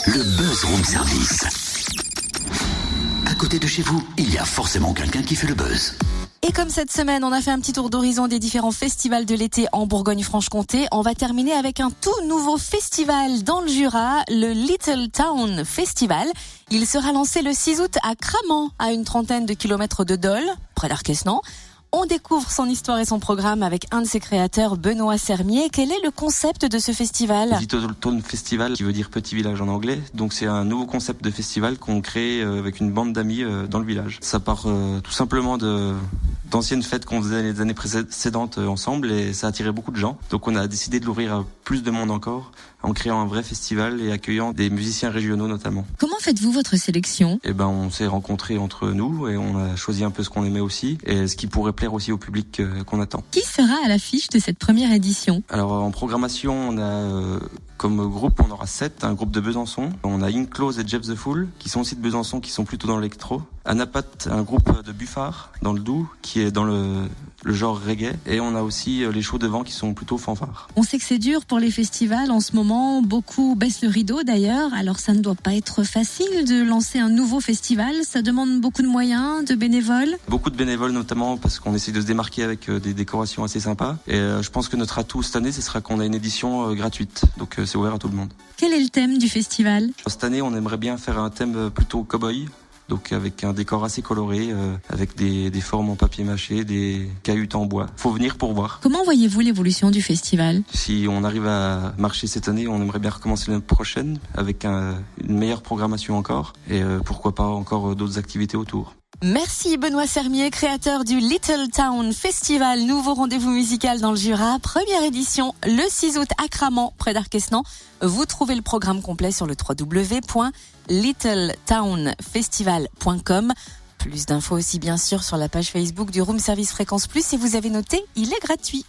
Le Buzz Room Service. À côté de chez vous, il y a forcément quelqu'un qui fait le buzz. Et comme cette semaine, on a fait un petit tour d'horizon des différents festivals de l'été en Bourgogne-Franche-Comté, on va terminer avec un tout nouveau festival dans le Jura, le Little Town Festival. Il sera lancé le 6 août à Cramant, à une trentaine de kilomètres de Dole, près d'Arquesnan. On découvre son histoire et son programme avec un de ses créateurs, Benoît Sermier. Quel est le concept de ce festival ? Little Town Festival, qui veut dire petit village en anglais. Donc c'est un nouveau concept de festival qu'on crée avec une bande d'amis dans le village. Ça part tout simplement d'anciennes fêtes qu'on faisait les années précédentes ensemble et ça attirait beaucoup de gens. Donc on a décidé de l'ouvrir à plus de monde encore en créant un vrai festival et accueillant des musiciens régionaux notamment. Comment faites-vous votre sélection ? On s'est rencontrés entre nous et on a choisi un peu ce qu'on aimait aussi et ce qui pourrait plaire aussi au public qu'on attend. Qui sera à l'affiche de cette première édition ? Alors en programmation, on a comme groupe, on aura 7, un groupe de Besançon. On a Inclose et Jeff the Fool, qui sont aussi de Besançon, qui sont plutôt dans l'électro. Anapat, un groupe de Buffard, dans le Doubs, qui est dans le genre reggae. Et on a aussi les Chauds de Vent, qui sont plutôt fanfares. On sait que c'est dur pour les festivals en ce moment. Beaucoup baissent le rideau d'ailleurs. Alors ça ne doit pas être facile de lancer un nouveau festival. Ça demande beaucoup de moyens, de bénévoles. Beaucoup de bénévoles notamment parce qu'on essaie de se démarquer avec des décorations assez sympas. Et je pense que notre atout cette année, ce sera qu'on a une édition gratuite. Donc c'est ouvert à tout le monde. Quel est le thème du festival ? Cette année, on aimerait bien faire un thème plutôt cow-boy. Donc avec un décor assez coloré, avec des formes en papier mâché, des cahutes en bois. Faut venir pour voir. Comment voyez-vous l'évolution du festival ? Si on arrive à marcher cette année, on aimerait bien recommencer l'année prochaine avec une meilleure programmation encore. Et pourquoi pas encore d'autres activités autour. Merci Benoît Sermier, créateur du Little Town Festival, nouveau rendez-vous musical dans le Jura, première édition le 6 août à Cramant, près d'Arquesnan. Vous trouvez le programme complet sur le www.littletownfestival.com. Plus d'infos aussi bien sûr sur la page Facebook du Room Service Fréquence Plus. Si vous avez noté, il est gratuit.